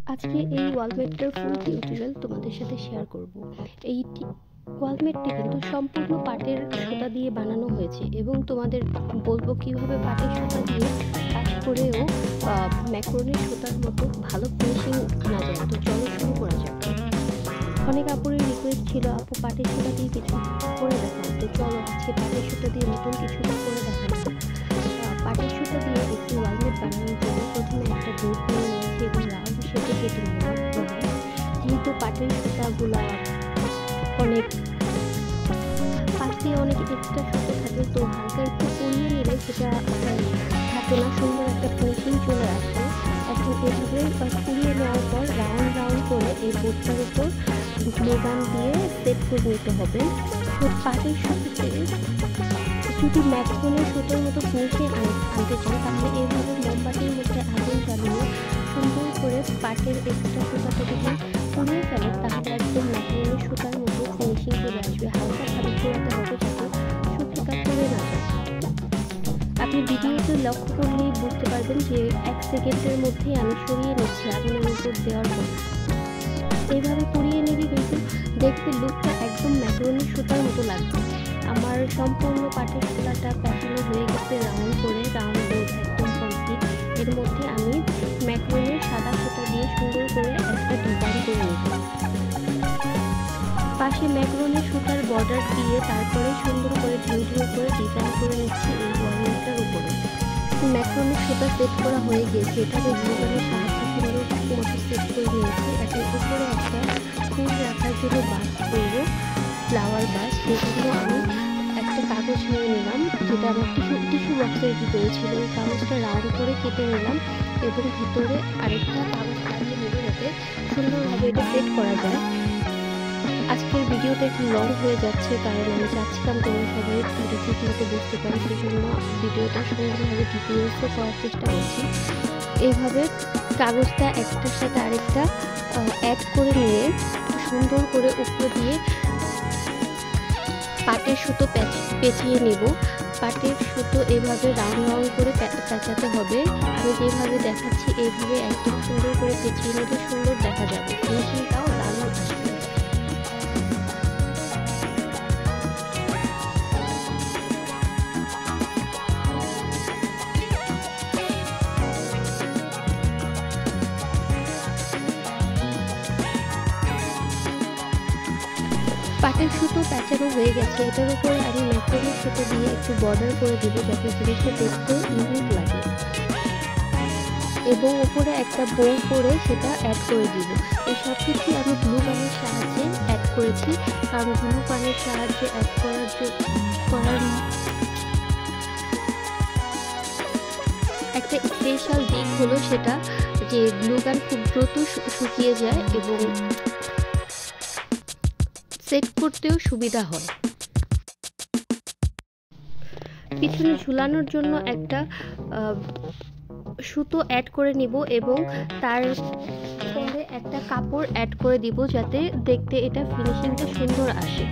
আজকে এই ওয়ালমেটটার ফুল টিউটোরিয়াল তোমাদের সাথে শেয়ার করব। এই ওয়ালমেটটি কিন্তু সম্পূর্ণ পাটের সুতা দিয়ে বানানো হয়েছে এবং তোমাদের বলবো কিভাবে পাটের সুতা দিয়ে কাজ করেও ম্যাক্রোনির সুতার মতো ভালো ফিনিশিং আনা যায়। তো চলো শুরু করা যাক। অনেক আপুরের রিকোয়েস্ট ছিল আপু পাটের সুতা দিয়ে কিছু করে দেখাও, তো চলো আজকে পাটের সুতা দিয়ে নতুন কিছুটা করে দেখানো। পাটের সুতা দিয়ে একটি ওয়ালমেট বানানোর জন্য প্রথমে একটা বোর্ড নিয়ে নিয়েছি এবং রাউন্ড শেপে কেটে নিলাম। যেহেতু পাটের সুতাগুলা অনেক পাশ দিয়ে অনেক এক্সট্রা সুতো থাকে, তো হালকা একটু পরিয়ে নিলে সেটা থাকে না, সুন্দর একটা ফিনিশিং চলে আসে। এখন এভাবে পুড়িয়ে নেওয়ার পর রাউন্ড রাউন্ড করে এই বোর্ডটার উপর গ্লু গান দিয়ে সেট করে নিতে হবে। তো পাটের সুতোতে যদি ম্যাক্রোনের সুতোর মতো ফিনিশিং আনতে চান তাহলে এইভাবে মোমবাতির মধ্যে আগুন জ্বালিয়ে সুন্দর করে পাটের এক্সট্রা সুতাটা যদি পুড়িয়ে ফেলে তাহলে একদম ম্যাক্রোনের সুতার মতো ফিনিশিং চলে আসবে। হালকাভাবে পোড়াতে হবে যাতে সুতোটা পুড়ে না যায়। আপনি ভিডিওতে লক্ষ্য করলেই বুঝতে পারবেন যে 1 সেকেন্ডের মধ্যেই আমি সরিয়ে নিচ্ছি আগুনের উপর দেওয়ার পর। এইভাবে পুড়িয়ে নিলে কিন্তু দেখতে লুকটা একদম ম্যাক্রোনের সুতার মতো লাগবে। আমার সম্পূর্ণ পাটের সুতাটা প্যাঁচানো হয়ে গেছে রাউন্ড করে, রাউন্ড বোর্ড একদম কমপ্লিট। এর মধ্যে আমি ম্যাক্রোনের সাদা সুতা দিয়ে সুন্দর করে একটা ডিজাইন করে নিব। পাশে ম্যাক্রোনের সুতার বর্ডার দিয়ে তারপরে সুন্দর করে ঢেউ ঢেউ করে ডিজাইন করে নিচ্ছি এই ওয়ালমেটটার উপরে। ম্যাক্রোনের সুতা সেট করা হয়ে গিয়েছে, এটাকে গ্লু গানের সাহায্যে সুন্দর মতো সেট করে নিয়েছি। এখন উপরে একটা ফুল রাখার জন্য বাস করব, ফ্লাওয়ার বাস। সেজন্য আমি একটা কাগজ নিয়ে নিলাম, যেটা আমার টিস্যু বক্সের ভিতরে ছিল। ওই কাগজটা রাউন্ড করে কেটে নিলাম এবং ভিতরে আরেকটা কাগজ লাগিয়ে নেব যাতে সুন্দরভাবে এটা সেট করা যায়। আজকের ভিডিওটা একটু লং হয়ে যাচ্ছে কারণ আমি চাচ্ছিলাম তোমরা সবাই এটা ঠিক মতো বুঝতে পারো, সেই জন্য ভিডিওটা সুন্দরভাবে ডিটেলসে করার চেষ্টা করছি। এইভাবে কাগজটা একটার সাথে আরেকটা অ্যাড করে নিয়ে সুন্দর করে উপরে দিয়ে পাটের সুতো পেঁচিয়ে নেব। পাটের সুতো এইভাবে রাউন্ড রাউন্ড করে পেঁচাতে হবে। আমি যেভাবে দেখাচ্ছি এইভাবে একদম সুন্দর করে পেঁচিয়ে নিলে সুন্দর দেখা যাবে, ফিনিশিংটাও দারুণ আসবে। পাটের সুতো প্যাঁচানো হয়ে গেছে, এটার উপরে আমি ম্যাক্রোনের সুতো দিয়ে একটু বর্ডার করে দিব যাতে জিনিসটা দেখতে ইউনিক লাগে এবং উপরে একটা বো করে সেটা অ্যাড করে দিব। এই সব কিছু আমি গ্লু গানের সাহায্যে অ্যাড করেছি, কারণ গ্লু গানের সাহায্যে অ্যাড করার একটা স্পেশাল দিক হলো সেটা যে গ্লু গান খুব দ্রুত শুকিয়ে যায় এবং সেট করতেও সুবিধা হয়। পিছনে ঝুলানোর জন্য একটা সুতো অ্যাড করে নিব এবং তার পরে একটা কাপড় অ্যাড করে দিব যাতে দেখতে এটা ফিনিশিংটা সুন্দর আসে।